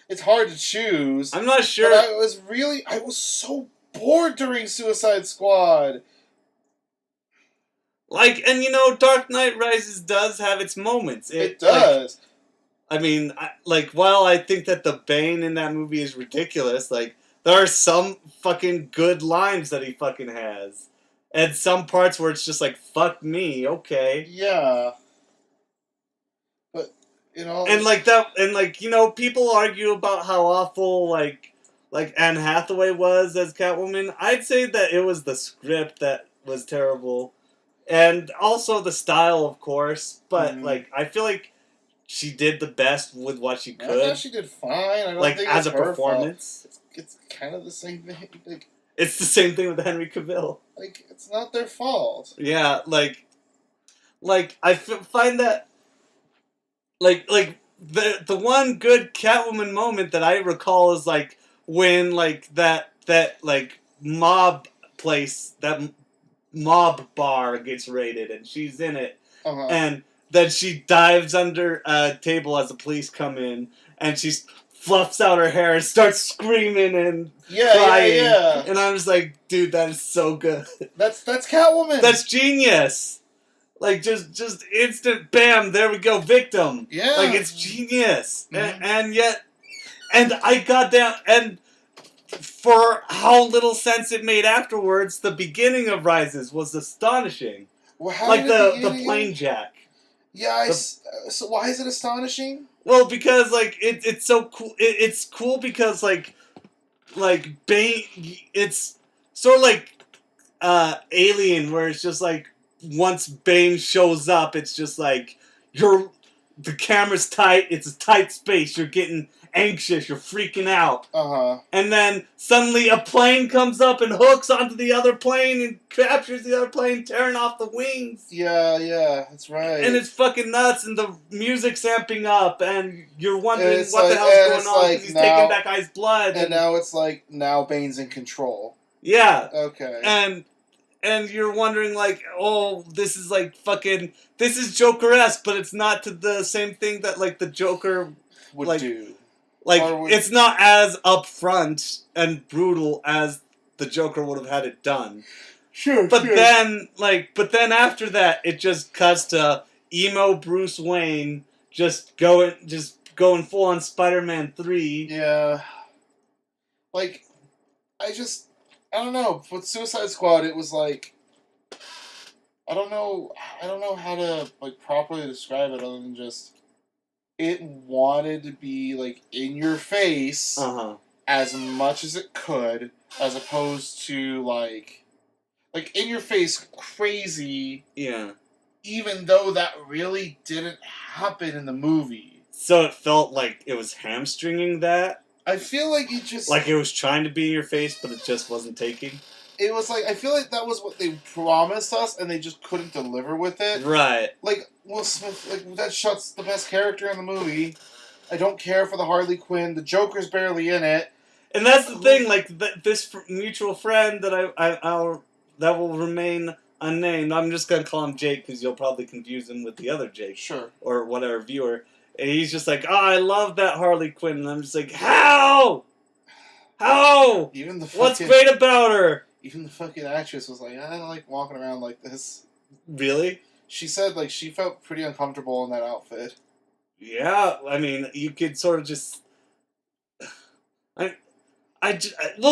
it's hard to choose. I'm not sure. But I was so bored during Suicide Squad. Like, and Dark Knight Rises does have its moments. It does. Like, I mean, while I think that the Bane in that movie is ridiculous, like, there are some fucking good lines that he fucking has. And some parts where it's just like, fuck me, okay. Yeah. But, And like that, and like, people argue about how awful, like Anne Hathaway was as Catwoman. I'd say that it was the script that was terrible. And also the style, of course. But, like, I feel like she did the best with what she could. I thought she did fine. I don't like, think as it's a performance. It's kind of the same thing. Like, it's the same thing with Henry Cavill. Like, it's not their fault. Yeah, like I find that, like the one good Catwoman moment that I recall is, like, when, like, that like, mob place, that mob bar gets raided, and she's in it, and then she dives under a table as the police come in, and she fluffs out her hair and starts screaming and crying. Yeah. And I'm just like, dude, that is so good. That's Catwoman. That's genius. Like, just instant, bam, there we go, victim. Yeah. Like, it's genius. And yet, and I got down, and for how little sense it made afterwards, the beginning of Rises was astonishing. Well, how like the plane jack. Yeah, so why is it astonishing? Well, because, like, it's so cool. It's cool because, like Bane, it's sort of like Alien, where it's just like, once Bane shows up, it's just like, the camera's tight, it's a tight space, you're getting anxious, you're freaking out. And then suddenly a plane comes up and hooks onto the other plane and captures the other plane, tearing off the wings. Yeah, that's right. And it's fucking nuts, and the music's amping up, and you're wondering what the hell's going on, because he's taking that guy's blood. And now it's like, now Bane's in control. Yeah. Okay. And you're wondering, like, oh, this is like fucking, this is Joker-esque, but it's not to the same thing that, like, the Joker would do. Like, it's not as upfront and brutal as the Joker would have had it done. Sure. Then, after that, it just cuts to emo Bruce Wayne just going full on Spider-Man 3. Yeah. Like, I don't know. With Suicide Squad, it was like, I don't know how to, like, properly describe it other than just, it wanted to be, like, in your face as much as it could, as opposed to, like in your face crazy. Yeah. Even though that really didn't happen in the movie. So it felt like it was hamstringing that? I feel like it just... Like it was trying to be in your face, but it just wasn't taking? It was like, I feel like that was what they promised us, and they just couldn't deliver with it. Right. Like, Will Smith, like, that shot's the best character in the movie. I don't care for the Harley Quinn. The Joker's barely in it. And that's the thing, like, this mutual friend that that will remain unnamed, I'm just going to call him Jake, because you'll probably confuse him with the other Jake. Sure. Or whatever viewer. And he's just like, oh, I love that Harley Quinn. And I'm just like, how? How? Even the What's great about her? Even the fucking actress was like, I don't like walking around like this. Really? She said, like, she felt pretty uncomfortable in that outfit. Yeah, I mean, you could sort of just... well,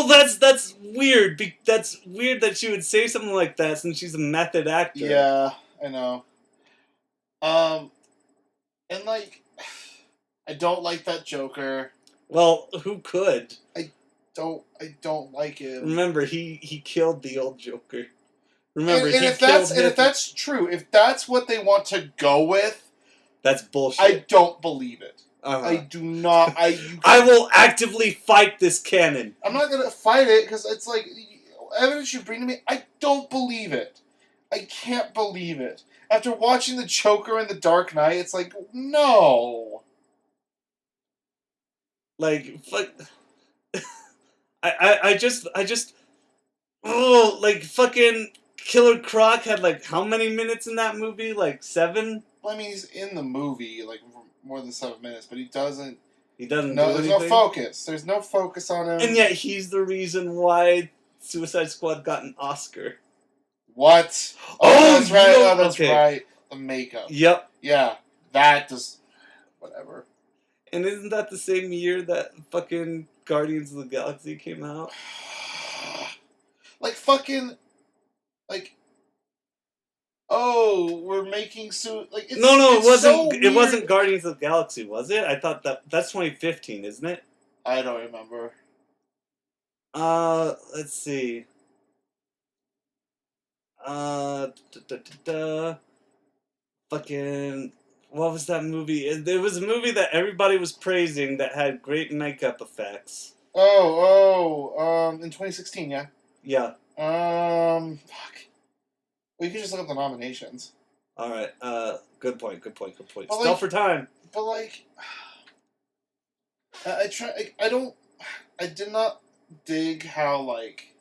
that's weird. That's weird that she would say something like that since she's a method actor. Yeah, I know. And, like, I don't like that Joker. Well, who could? I don't like him. Remember, he killed the old Joker. Remember, and if that's true, if that's what they want to go with, that's bullshit. I don't believe it. I do not. I will actively fight this canon. I'm not gonna fight it because it's like evidence you bring to me. I don't believe it. I can't believe it. After watching the Joker in The Dark Knight, it's like, no. Like, fuck. I just, oh, like, fucking Killer Croc had, like, how many minutes in that movie? Like, 7? Well, I mean, he's in the movie, like, more than 7 minutes, but he doesn't, He doesn't No, do there's anything. no focus. There's no focus on him. And yet he's the reason why Suicide Squad got an Oscar. What? Oh, that's right. Oh, that's okay. right. The makeup. Yep. Yeah, that just whatever. And isn't that the same year that fucking Guardians of the Galaxy came out? Like fucking, like. Oh, we're making like it's, No, it's it wasn't. So it weird. wasn't Guardians of the Galaxy, was it? I thought that's 2015, isn't it? I don't remember. Let's see. Fucking, what was that movie? It was a movie that everybody was praising that had great makeup effects. In 2016, yeah. Yeah. Fuck. Well, you could just look up the nominations. All right. Good point. But But Still for time. But like, I try. I don't. I did not dig how like.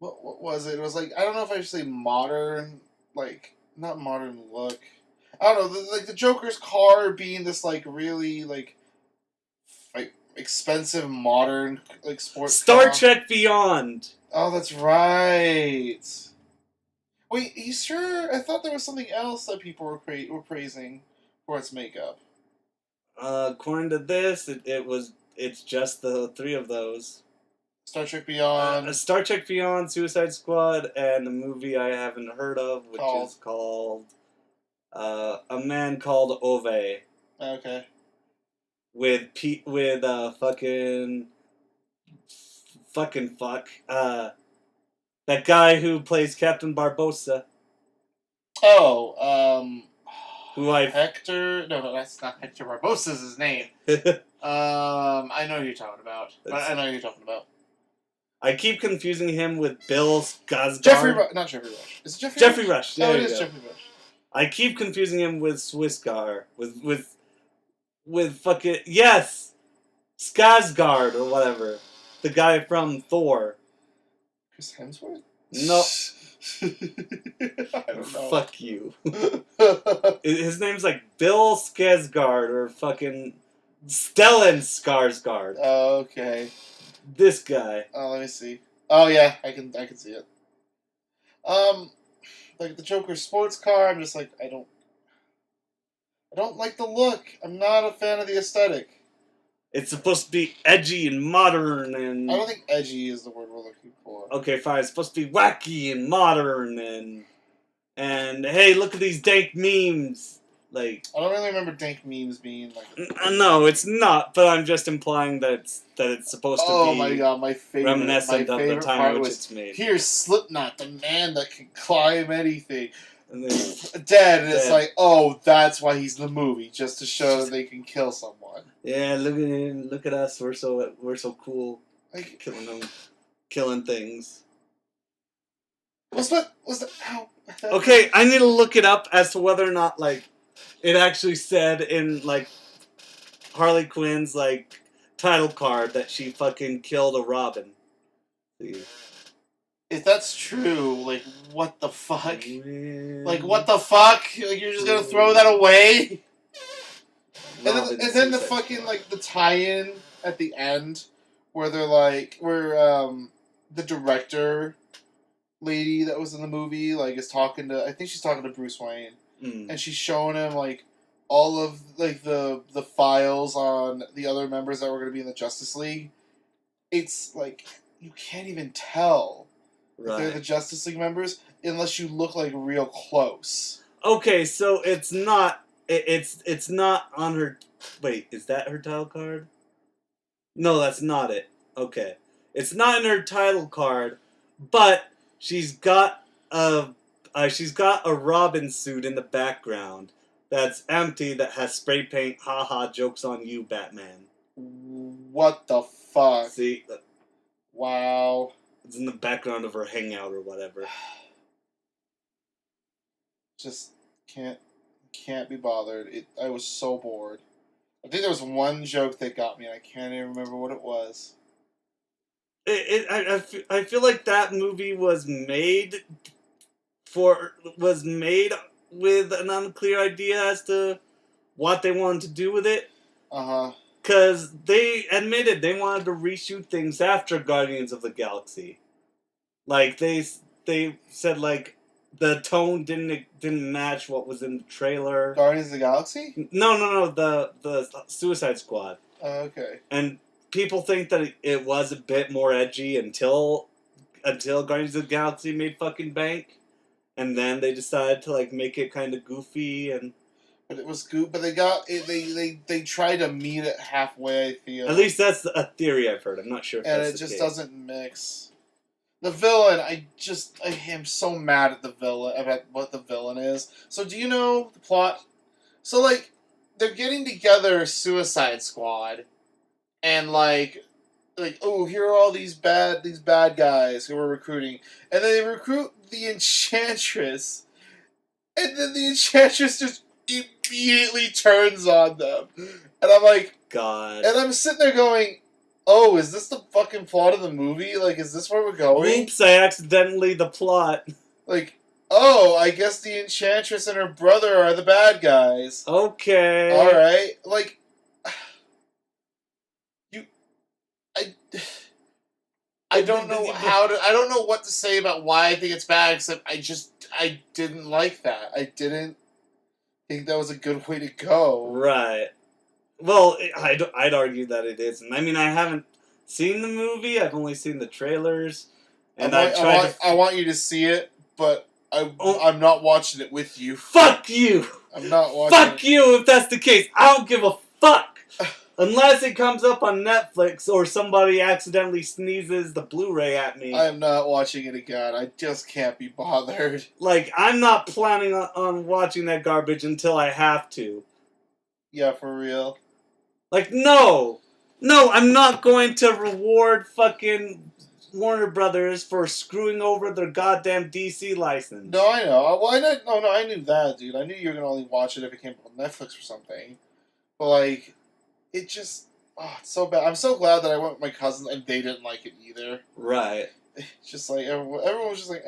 What was it? It was like I don't know if I should say modern, like not modern look. I don't know. Like the Joker's car being this like really like expensive modern like sports Star car. Trek Beyond. Oh, that's right. Wait, you sure? I thought there was something else that people were praising for its makeup. According to this, it's just the three of those. Star Trek Beyond. Star Trek Beyond, Suicide Squad, and a movie I haven't heard of, which is called A Man Called Ove. Okay. With that guy who plays Captain Barbossa. Oh, who I Hector? No, that's not Hector Barbossa's his name. I know who you're talking about. I know who you're talking about. I keep confusing him with Bill Skarsgård. Not Jeffrey Rush. Is it Jeffrey? Jeffrey Rush. Oh, it is Jeffrey Rush. I keep confusing him with Swissgar. With fucking Skarsgård or whatever. The guy from Thor. Chris Hemsworth? No. I don't know. Fuck you. His name's like Bill Skarsgård or fucking Stellan Skarsgård. Oh, okay. This guy. Oh, let me see. Oh yeah, I can see it. Like the Joker sports car, I'm just like I don't like the look. I'm not a fan of the aesthetic. It's supposed to be edgy and modern and... I don't think edgy is the word we're looking for. Okay, fine. It's supposed to be wacky and modern and hey, look at these dank memes. Like, I don't really remember dank memes being like. No, it's not. But I'm just implying that it's supposed to be. Oh my god, my favorite. Reminiscent of the time in which it's made. Here's Slipknot, the man that can climb anything. And then dead, and it's like, oh, that's why he's in the movie, just to show that they can kill someone. Yeah, look at him. Look at us. We're so cool. Like, killing things. What's that? Ow. Okay, I need to look it up as to whether or not like it actually said in like Harley Quinn's like title card that she fucking killed a Robin. See. If that's true, like, what the fuck? Like, what the fuck? Like, you're just gonna throw that away? And then the fucking, like, the tie-in at the end, where they're like, the director lady that was in the movie, like, is talking to, I think she's talking to Bruce Wayne, and she's showing him, like, all of, like, the files on the other members that were gonna be in the Justice League. It's, like, you can't even tell. Right. They're the Justice League members unless you look like real close. Okay, so it's not on her. Wait, is that her title card? No, that's not it. Okay, it's not in her title card, but she's got a Robin suit in the background that's empty that has spray paint. Haha, jokes on you, Batman. What the fuck? See. Wow. It's in the background of her hangout or whatever. Just can't be bothered. I was so bored. I think there was one joke that got me, and I can't even remember what it was. I feel like that movie was made with an unclear idea as to what they wanted to do with it. Uh-huh. because they admitted they wanted to reshoot things after Guardians of the Galaxy. Like they said, like the tone didn't match what was in the trailer. Guardians of the Galaxy? No, the Suicide Squad. Oh, okay. And people think that it was a bit more edgy until Guardians of the Galaxy made fucking bank, and then they decided to like make it kind of goofy and. But it was good. But they got it. They tried to meet it halfway. I feel. At least that's a theory I've heard. I'm not sure if and that's it the just case. doesn't mix. The villain, I am so mad at the villain about what the villain is. So do you know the plot? So like, they're getting together Suicide Squad, and like oh, here are all these bad guys who we're recruiting, and then they recruit the Enchantress, and then the Enchantress just immediately turns on them, and I'm like, God. and I'm sitting there going, oh, is this the fucking plot of the movie? Like, is this where we're going? Oops, I accidentally the plot. Like, oh, I guess the Enchantress and her brother are the bad guys. Okay. Alright. Like, I don't know I don't know what to say about why I think it's bad, except I didn't like that. I didn't think that was a good way to go. Right. Well, I'd argue that it isn't. I mean, I haven't seen the movie. I've only seen the trailers, and I want you to see it, but I'm not watching it with you. Fuck you! I'm not watching. Fuck you! If that's the case, I don't give a fuck. Unless it comes up on Netflix or somebody accidentally sneezes the Blu-ray at me. I am not watching it again. I just can't be bothered. Like, I'm not planning on watching that garbage until I have to. Yeah, for real. Like, no! No, I'm not going to reward fucking Warner Brothers for screwing over their goddamn DC license. No, I know. Well, I knew that, dude. I knew you were going to only watch it if it came on Netflix or something. But, like, it just... Oh, it's so bad. I'm so glad that I went with my cousins and they didn't like it either. Right. It's just like, everyone was just like,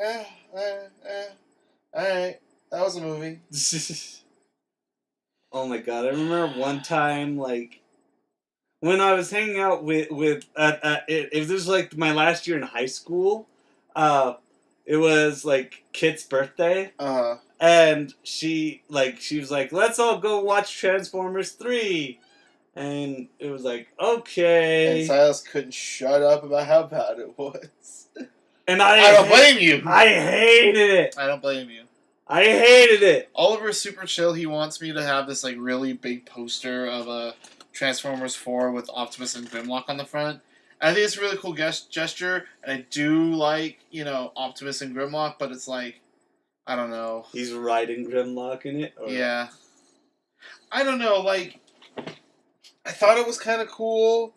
alright. That was a movie. Oh my god, I remember one time, like, when I was hanging out with it was like my last year in high school. It was like Kit's birthday, and she was like, "Let's all go watch Transformers 3," and it was like, okay. And Silas couldn't shut up about how bad it was. And I don't blame you. I hated it. I don't blame you. I hated it. Oliver's super chill. He wants me to have this like really big poster of a Transformers 4 with Optimus and Grimlock on the front. And I think it's a really cool gesture, and I do like, Optimus and Grimlock, but it's like, I don't know. He's riding Grimlock in it? Or? Yeah. I don't know, like, I thought it was kind of cool,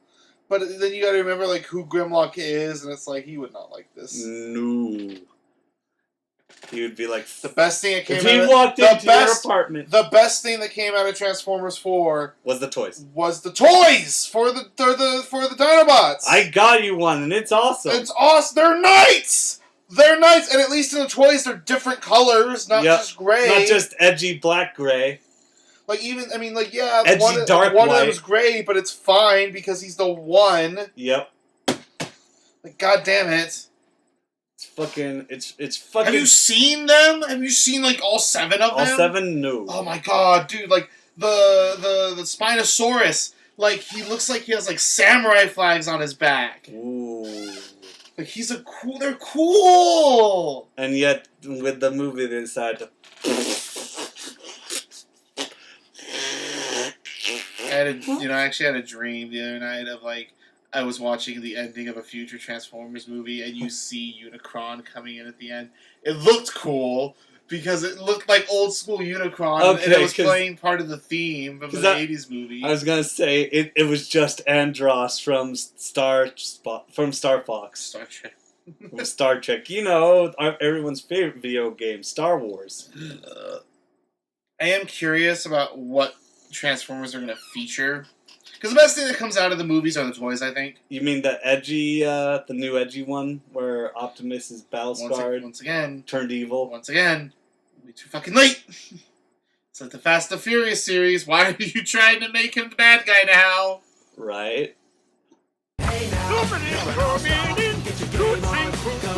but then you gotta remember, like, who Grimlock is, and it's like, he would not like this. No. He would be like... The best thing that came out of... If he walked into your apartment... The best thing that came out of Transformers 4... Was the toys. Was the toys! For the Dinobots! I got you one, and it's awesome. It's awesome! They're knights! They're knights! And at least in the toys, they're different colors, not just gray. Not just edgy black-gray. Like, yeah, edgy one of them is gray, but it's fine because he's the one. Yep. Like, god damn it. It's fucking... Have you seen them? Have you seen, like, all 7 of them? All 7? No. Oh my god, dude, like, the Spinosaurus, like, he looks like he has, like, samurai flags on his back. Ooh. Like, they're cool! And yet, with the movie, they decided to... I actually had a dream the other night of, like, I was watching the ending of a future Transformers movie, and you see Unicron coming in at the end. It looked cool, because it looked like old school Unicron, and it was playing part of the theme of the 80s movie. I was gonna say, it was just Andros from Star Fox. Star Trek. From Star Trek. Everyone's favorite video game, Star Wars. I am curious about what Transformers are going to feature. Because the best thing that comes out of the movies are the toys, I think. You mean the new edgy one, where Optimus is battle-scarred? Once again. Turned evil. Once again. We'll be too fucking late. It's like the Fast and Furious series. Why are you trying to make him the bad guy now? coming in, coming in. Good thing,